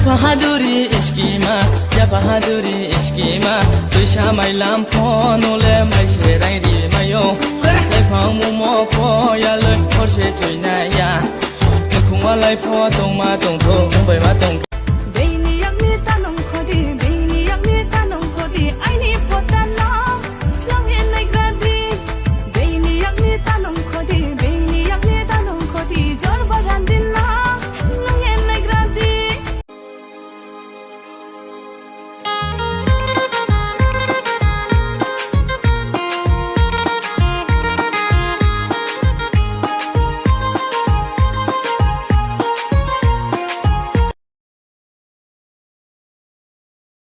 বাহাদুরি ইস্কিমা ya বাহাদুরি ইস্কিমা তুই সামাই লাম ফনলে মাইসে রাইরি মায়ো লাইফাং মুমো ফয়ালে হরসে তুই নায়া খুমালাই ফ দংমা দংথো মুম্বাই मा दं